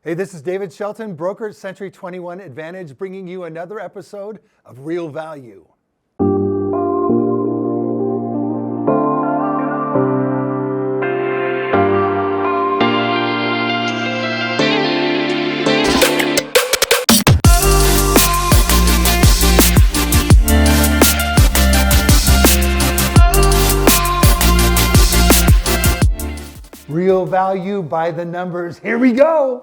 Hey, this is David Shelton, broker at Century 21 Advantage, bringing you another episode of Real Value. Real value by the numbers. Here we go.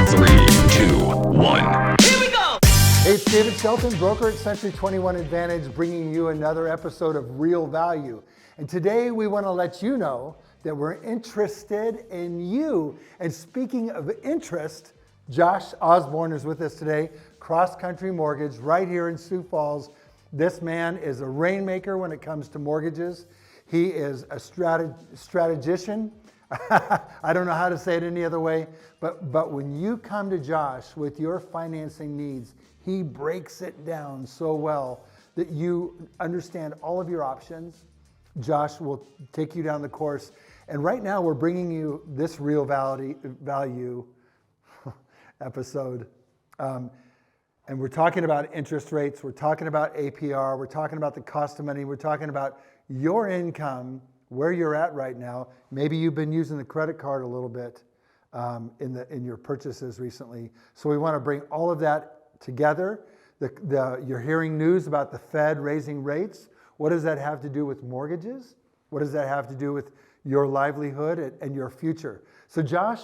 Three, two, one. Here we go. Hey, it's David Shelton, broker at Century 21 Advantage, bringing you another episode of Real Value. And today we want to let you know that we're interested in you. And speaking of interest, Josh Osborne is with us today, Cross Country Mortgage, right here in Sioux Falls. This man is a rainmaker when it comes to mortgages. He is a strategician. I don't know how to say it any other way, but when you come to Josh with your financing needs, he breaks it down so well that you understand all of your options. Josh will take you down the course. And right now we're bringing you this Real Value episode. And we're talking about interest rates, we're talking about APR, we're talking about the cost of money, we're talking about your income, where you're at right now. Maybe you've been using the credit card a little bit in your purchases recently. So we want to bring all of that together. You're hearing news about the Fed raising rates. What does that have to do with mortgages? What does that have to do with your livelihood and your future? So Josh,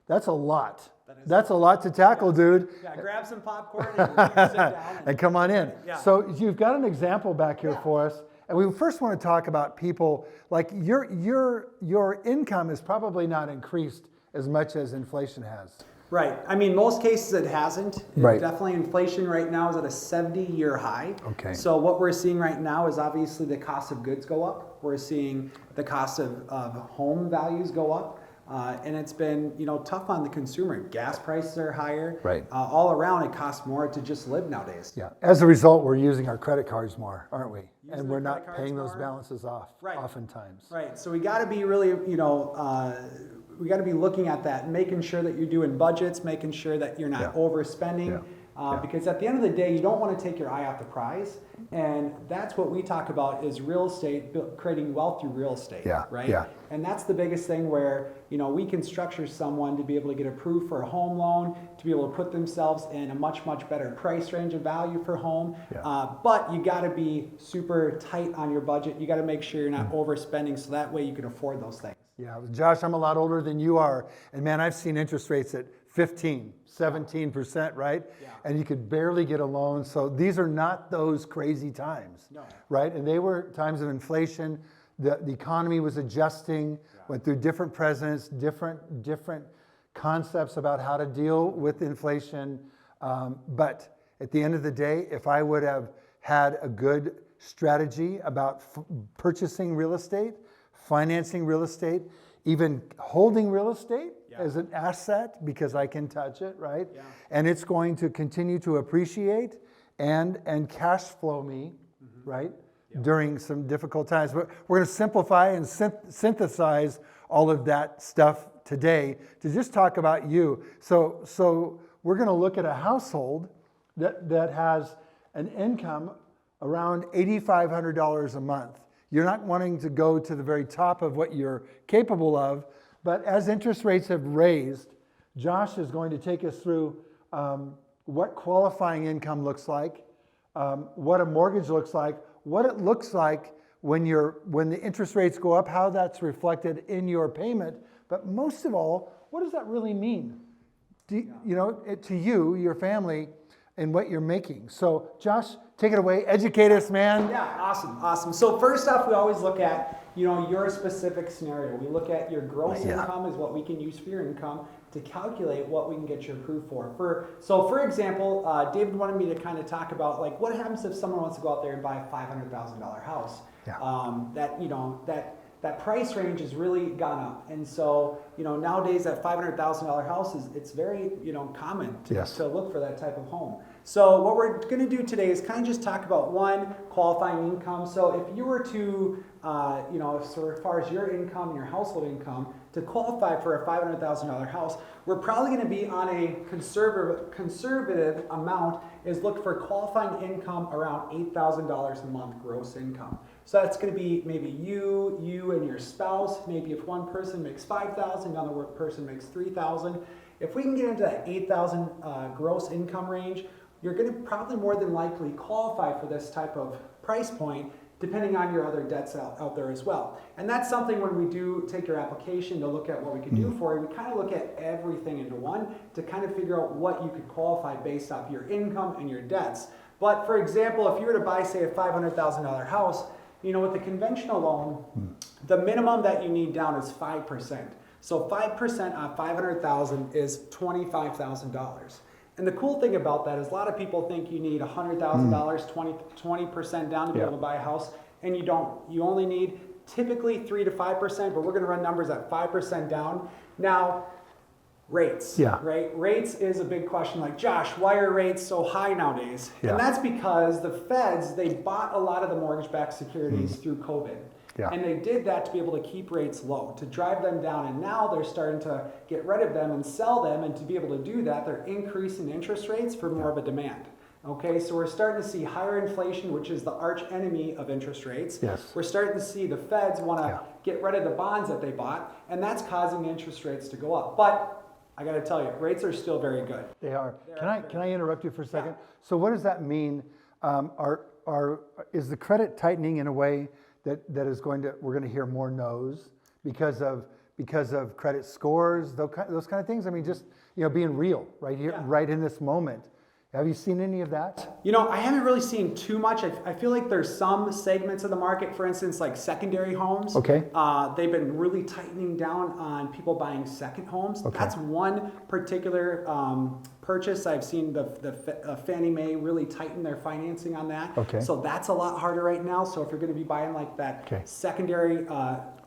that's a lot. That's a lot to tackle, dude. Yeah, grab some popcorn and sit down. And come on in. Yeah. So you've got an example back here for us. And we first want to talk about people, like your income has probably not increased as much as inflation has. Right. I mean, most cases it hasn't. Right. Definitely inflation right now is at a 70-year high. Okay. So what we're seeing right now is obviously the cost of goods go up. We're seeing the cost of home values go up. And it's been, tough on the consumer. Gas prices are higher. Right. All around, it costs more to just live nowadays. Yeah. As a result, we're using our credit cards more, aren't we? Using And we're our not credit cards paying those more. balances off Right. oftentimes. Right. So we got to be really, we got to be looking at that, making sure that you're doing budgets, making sure that you're not overspending. Because at the end of the day, you don't want to take your eye off the prize. And that's what we talk about is real estate, creating wealth through real estate. Yeah, Right. yeah. And that's the biggest thing where, we can structure someone to be able to get approved for a home loan, to be able to put themselves in a much, much better price range of value for home. Yeah. But you got to be super tight on your budget. You got to make sure you're not overspending so that way you can afford those things. Yeah, Josh, I'm a lot older than you are. And man, I've seen interest rates at 15, 17%, right? Yeah. And you could barely get a loan. So these are not those crazy times, No. right? And they were times of inflation. The economy was adjusting, went through different presidents, different concepts about how to deal with inflation. But at the end of the day, if I would have had a good strategy about purchasing real estate, financing real estate, even holding real estate as an asset because I can touch it, right? Yeah. And it's going to continue to appreciate and cash flow me, right? During some difficult times. But we're going to simplify and synthesize all of that stuff today to just talk about you. So we're going to look at a household that has an income around $8,500 a month. You're not wanting to go to the very top of what you're capable of, but as interest rates have raised, Josh is going to take us through what qualifying income looks like, what a mortgage looks like, what it looks like when the interest rates go up, how that's reflected in your payment, but most of all, what does that really mean? To you, your family, and what you're making. So Josh, take it away. Educate us, man. Yeah, awesome. So first off, we always look at, your specific scenario. We look at your gross income is what we can use for your income to calculate what we can get you approved for. For example, David wanted me to kind of talk about like what happens if someone wants to go out there and buy a $500,000 house. Yeah. That price range has really gone up, and so nowadays that $500,000 house it's very common to look for that type of home. So what we're going to do today is kind of just talk about one, qualifying income. So if you were to, so as far as your income and your household income, to qualify for a $500,000 house, we're probably going to be on a conservative amount is look for qualifying income around $8,000 a month gross income. So that's going to be maybe you and your spouse. Maybe if one person makes $5,000, another person makes $3,000. If we can get into that $8,000 gross income range, you're going to probably more than likely qualify for this type of price point, depending on your other debts out there as well. And that's something when we do take your application to look at what we can do for you, we kind of look at everything into one to kind of figure out what you could qualify based off your income and your debts. But for example, if you were to buy, say, a $500,000 house, with the conventional loan, the minimum that you need down is 5%. So 5% on $500,000 is $25,000. And the cool thing about that is a lot of people think you need $100,000, 20% down to be able to buy a house, and you don't. You only need typically 3 to 5%, but we're going to run numbers at 5% down. Now, rates, right? Rates is a big question. Like, Josh, why are rates so high nowadays? And that's because the feds, they bought a lot of the mortgage-backed securities through COVID. And they did that to be able to keep rates low, to drive them down. And now they're starting to get rid of them and sell them. And to be able to do that, they're increasing interest rates for more of a demand. Okay, so we're starting to see higher inflation, which is the arch enemy of interest rates. We're starting to see the feds want to get rid of the bonds that they bought, and that's causing interest rates to go up. But I got to tell you, rates are still very good. They are. Can I interrupt you for a second? So what does that mean? Is the credit tightening in a way that is we're going to hear more no's because of credit scores, those kind of things? I mean, just being real right here, right in this moment. Have you seen any of that? I haven't really seen too much. I feel like there's some segments of the market, for instance, like secondary homes. Okay. They've been really tightening down on people buying second homes. Okay. That's one particular purchase. I've seen the Fannie Mae really tighten their financing on that. Okay. So that's a lot harder right now. So if you're going to be buying like that secondary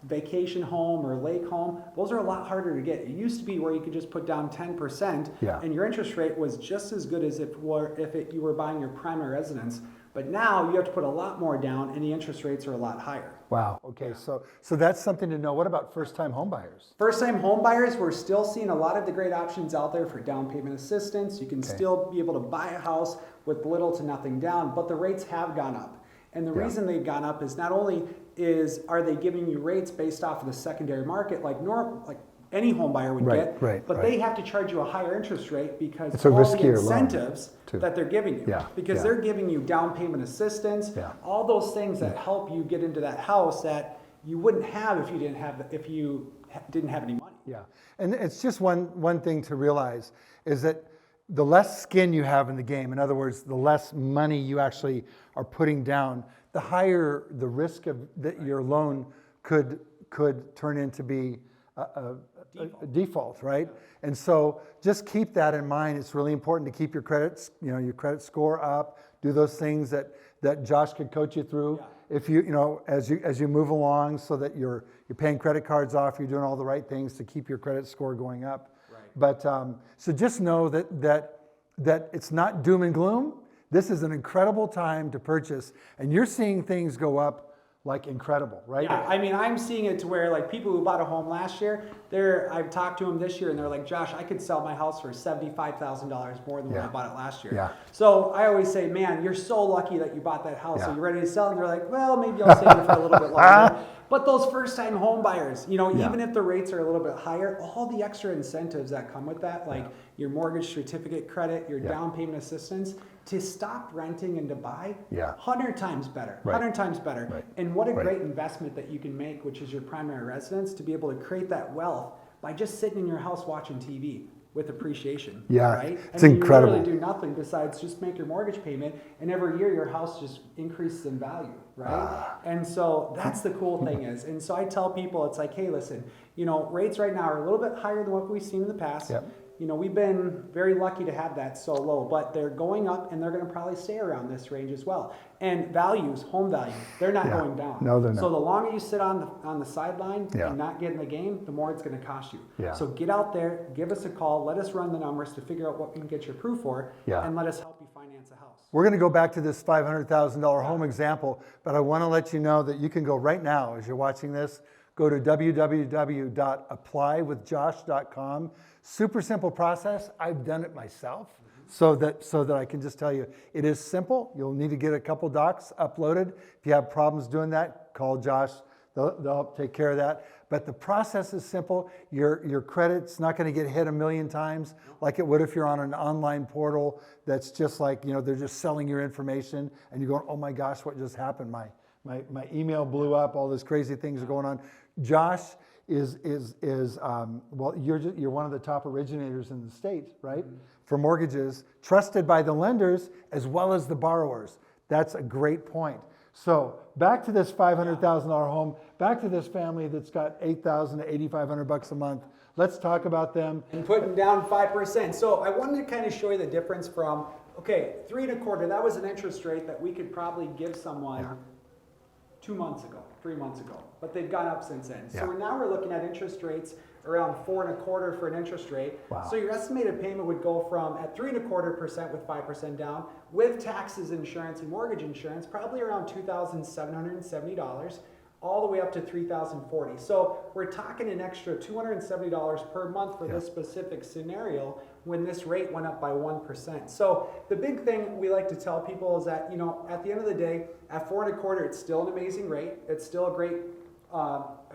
vacation home or lake home, those are a lot harder to get. It used to be where you could just put down 10% and your interest rate was just as good as if you were buying your primary residence. But now you have to put a lot more down and the interest rates are a lot higher. Wow. Okay. So that's something to know. What about first-time home buyers? First-time home buyers, we're still seeing a lot of the great options out there for down payment assistance. You can still be able to buy a house with little to nothing down, but the rates have gone up. And the reason they've gone up is not only are they giving you rates based off of the secondary market like any home buyer would get, but they have to charge you a higher interest rate because it's all the incentives that they're giving you. Because they're giving you down payment assistance, all those things that help you get into that house that you wouldn't have if you didn't have any money. Yeah, and it's just one thing to realize is that the less skin you have in the game, in other words, the less money you actually are putting down, the higher the risk of that your loan could turn into be a default, right? And so just keep that in mind. It's really important to keep your credit score up. Do those things that Josh could coach you through. If as you move along, so that you're paying credit cards off, you're doing all the right things to keep your credit score going up. But so just know that it's not doom and gloom. This is an incredible time to purchase, and you're seeing things go up like incredible, right? Yeah, I mean, I'm seeing it to where like people who bought a home last year, I've talked to them this year, and they're like, Josh, I could sell my house for $75,000 more than when I bought it last year. So I always say, man, you're so lucky that you bought that house. Are you ready to sell? And they're like, well, maybe I'll save it for a little bit longer. But those first-time home buyers, even if the rates are a little bit higher, all the extra incentives that come with that, like your mortgage certificate credit, your down payment assistance, to stop renting and to buy, 100 times better, 100 times better. And what a great investment that you can make, which is your primary residence, to be able to create that wealth by just sitting in your house watching TV with appreciation. Right? It's incredible. You really do nothing besides just make your mortgage payment, and every year your house just increases in value, right? And so that's the cool thing is. And so I tell people, it's like, hey, listen, rates right now are a little bit higher than what we've seen in the past. We've been very lucky to have that so low, but they're going up and they're going to probably stay around this range as well. And values, home values, they're not going down. No, they're not. So the longer you sit on the sideline and not get in the game, the more it's going to cost you. So get out there, give us a call, let us run the numbers to figure out what we can get you approved for, and let us help you finance. We're going to go back to this $500,000 home example, but I want to let you know that you can go right now as you're watching this. Go to www.applywithjosh.com. Super simple process. I've done it myself so that I can just tell you it is simple. You'll need to get a couple docs uploaded. If you have problems doing that, call Josh. They'll help take care of that. But the process is simple. Your credit's not going to get hit a million times like it would if you're on an online portal that's just like, they're just selling your information and you're going, oh my gosh, what just happened? My email blew up. All these crazy things are going on. Josh is well, you're one of the top originators in the state, right? Mm-hmm. For mortgages, trusted by the lenders as well as the borrowers. That's a great point. So back to this $500,000 home, back to this family that's got $8,000 to $8,500 a month. Let's talk about them. And putting down 5%. So I wanted to kind of show you the difference from, 3.25, that was an interest rate that we could probably give someone 2 months ago, 3 months ago, but they've gone up since then. So now we're looking at interest rates around 4.25 for an interest rate. Wow. So your estimated payment would go from at 3.25% with 5% down, with taxes, insurance, and mortgage insurance, probably around $2,770, all the way up to $3,040. So we're talking an extra $270 per month for this specific scenario when this rate went up by 1%. So the big thing we like to tell people is that, at the end of the day, at 4.25, it's still an amazing rate. It's still a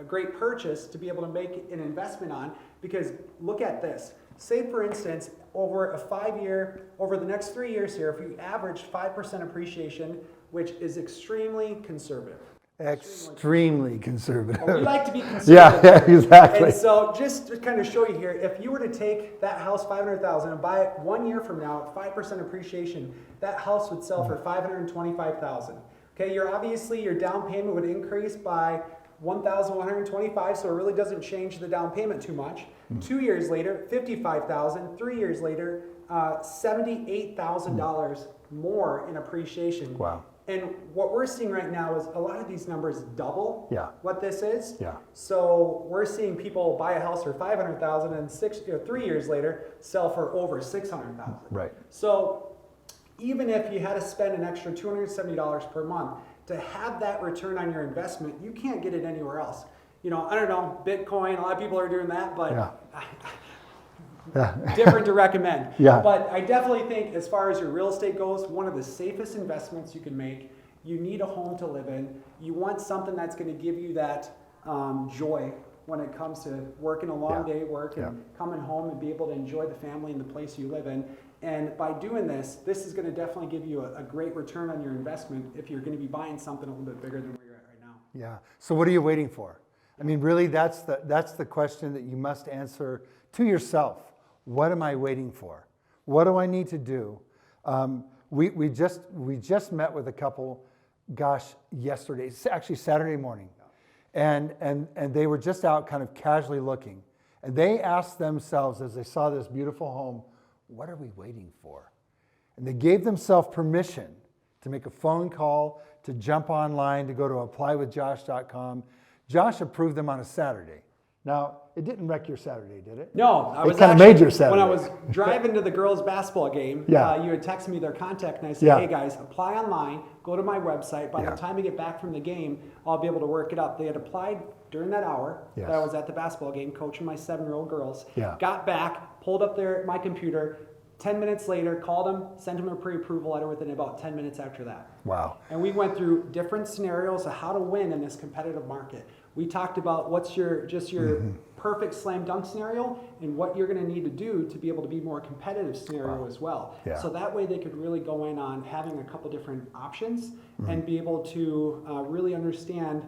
great purchase to be able to make an investment on, because look at this. Say for instance, over the next 3 years here, if you averaged 5% appreciation, which is extremely conservative. Extremely conservative. Well, we like to be conservative. Yeah, exactly. And so just to kind of show you here, if you were to take that house, $500,000, and buy it 1 year from now at 5% appreciation, that house would sell for $525,000. Okay, your down payment would increase by $1,125, so it really doesn't change the down payment too much. 2 years later, $55,000. 3 years later, $78,000 more in appreciation. Wow. And what we're seeing right now is a lot of these numbers double what this is. Yeah. So we're seeing people buy a house for $500,000 and 3 years later sell for over $600,000. Right. So even if you had to spend an extra $270 per month to have that return on your investment, you can't get it anywhere else. I don't know, Bitcoin, a lot of people are doing that, but different to recommend. Yeah. But I definitely think as far as your real estate goes, one of the safest investments you can make. You need a home to live in. You want something that's going to give you that joy when it comes to working a long day at work and coming home and be able to enjoy the family and the place you live in. And by doing this is going to definitely give you a great return on your investment if you're going to be buying something a little bit bigger than where you're at right now. Yeah. So what are you waiting for? I mean, really, that's the question that you must answer to yourself. What am I waiting for? What do I need to do? We just met with a couple, yesterday, actually Saturday morning, and they were just out kind of casually looking, and they asked themselves as they saw this beautiful home, what are we waiting for? And they gave themselves permission to make a phone call, to jump online, to go to applywithjosh.com. Josh approved them on a Saturday. Now, it didn't wreck your Saturday, did it? No, it kind of made your Saturday. When I was driving to the girls' basketball game, you had texted me their contact, and I said, hey guys, apply online, go to my website. By the time we get back from the game, I'll be able to work it up. They had applied during that hour that I was at the basketball game coaching my 7-year-old girls. Got back, pulled up my computer, 10 minutes later, called them, sent them a pre-approval letter within about 10 minutes after that. Wow. And we went through different scenarios of how to win in this competitive market. We talked about what's your perfect slam dunk scenario and what you're going to need to do to be able to be more competitive scenario as well. Yeah. So that way they could really go in on having a couple different options and be able to really understand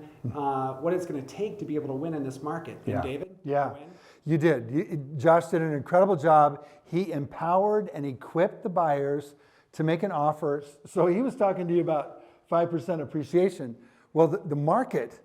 what it's going to take to be able to win in this market. And David? Yeah, you did. Josh did an incredible job. He empowered and equipped the buyers to make an offer. So he was talking to you about 5% appreciation. Well, the market,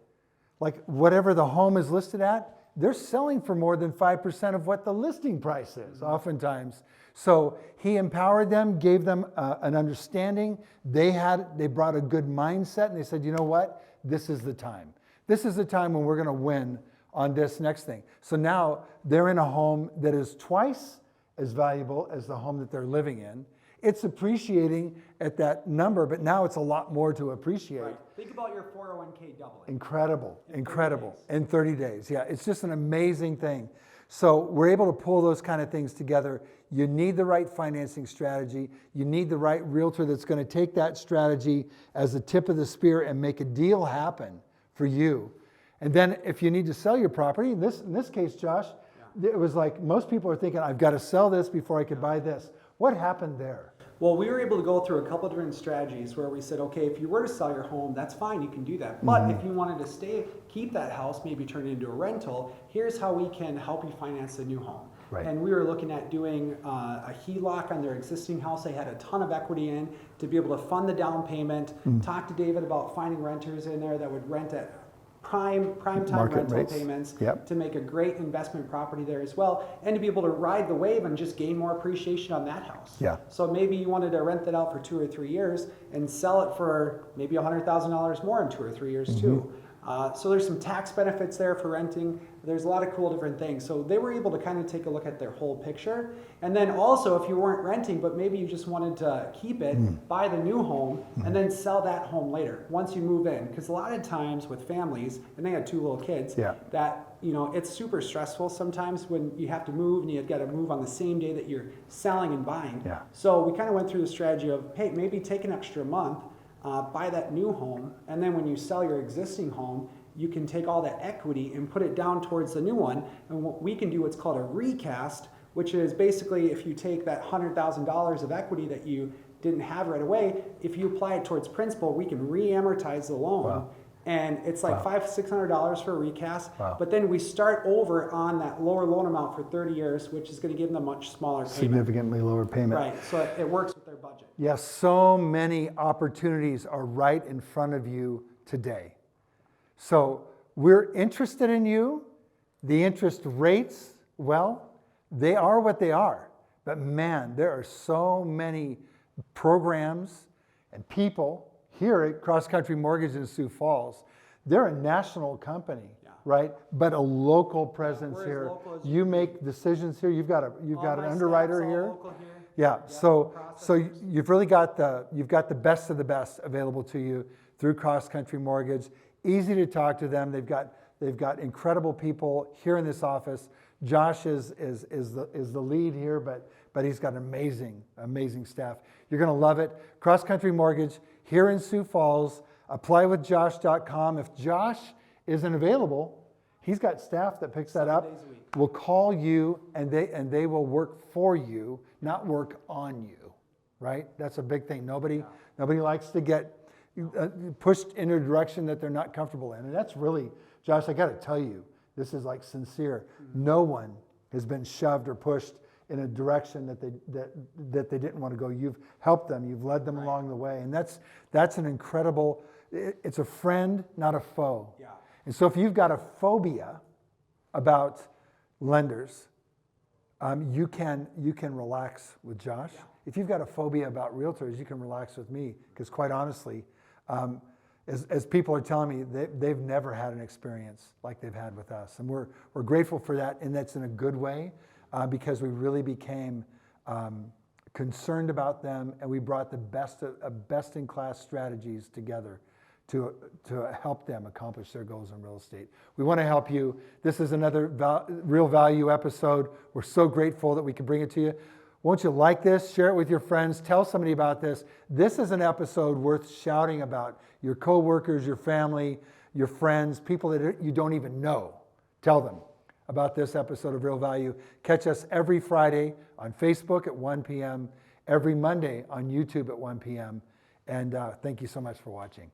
like whatever the home is listed at, they're selling for more than 5% of what the listing price is, oftentimes. So he empowered them, gave them an understanding. They brought a good mindset, and they said, you know what? This is the time. This is the time when we're going to win on this next thing. So now they're in a home that is twice as valuable as the home that they're living in. it's appreciating at that number, but now it's a lot more to appreciate. Right. Think about your 401k doubling. Incredible, incredible. 30 days. In 30 days, yeah. It's just an amazing thing. So we're able to pull those kind of things together. You need the right financing strategy. You need the right realtor that's going to take that strategy as the tip of the spear and make a deal happen for you. And then if you need to sell your property, in this case, Josh, it was like most people are thinking, I've got to sell this before I could buy this. What happened there? Well, we were able to go through a couple different strategies where we said, okay, if you were to sell your home, that's fine, you can do that. But if you wanted to keep that house, maybe turn it into a rental, here's how we can help you finance the new home. Right. And we were looking at doing a HELOC on their existing house they had a ton of equity in to be able to fund the down payment, talk to David about finding renters in there that would rent at prime time Market rental rates. payments Yep. to make a great investment property there as well, and to be able to ride the wave and just gain more appreciation on that house. Yeah. So maybe you wanted to rent that out for 2 or 3 years and sell it for maybe $100,000 more in 2 or 3 years too. So there's some tax benefits there for renting. There's a lot of cool different things. So they were able to kind of take a look at their whole picture. And then also, if you weren't renting, but maybe you just wanted to keep it, buy the new home, and then sell that home later once you move in. Because a lot of times with families, and they had 2 little kids, that it's super stressful sometimes when you have to move and you've got to move on the same day that you're selling and buying. Yeah. So we kind of went through the strategy of, hey, maybe take an extra month, buy that new home, and then when you sell your existing home, you can take all that equity and put it down towards the new one. And what we can do what's called a recast, which is basically if you take that $100,000 of equity that you didn't have right away, if you apply it towards principal, we can re-amortize the loan. Wow. And it's like $500-600 for a recast. Wow. But then we start over on that lower loan amount for 30 years, which is going to give them a much smaller payment. Significantly lower payment. Right, so it works with their budget. Yes, so many opportunities are right in front of you today. So we're interested in you. The interest rates, well, they are what they are. But man, there are so many programs and people here at Cross Country Mortgage in Sioux Falls. They're a national company, right? But a local presence here. You make decisions here. You've got an underwriter here. Yeah. So you've really got the best of the best available to you through Cross Country Mortgage. Easy to talk to them. They've got incredible people here in this office. Josh is the lead here, but he's got an amazing staff. You're going to love it. Cross Country Mortgage here in Sioux Falls. Applywithjosh.com. If Josh isn't available, he's got staff that picks that up. Will call you and they will work for you, not work on you. Right? That's a big thing. Nobody likes to get pushed in a direction that they're not comfortable in. And that's really, Josh, I got to tell you, this is like sincere. No one has been shoved or pushed in a direction that they didn't want to go. You've helped them. You've led them along the way. And that's an incredible, it's a friend, not a foe. Yeah. And so if you've got a phobia about lenders, you can relax with Josh. Yeah. If you've got a phobia about realtors, you can relax with me. Because quite honestly, as people are telling me, they've never had an experience like they've had with us. And we're grateful for that, and that's in a good way, because we really became concerned about them, and we brought the best-in-class strategies together to help them accomplish their goals in real estate. We want to help you. This is another Real Value episode. We're so grateful that we can bring it to you. Won't you like this? Share it with your friends. Tell somebody about this. This is an episode worth shouting about. Your coworkers, your family, your friends, people that you don't even know. Tell them about this episode of Real Value. Catch us every Friday on Facebook at 1 p.m., every Monday on YouTube at 1 p.m. And thank you so much for watching.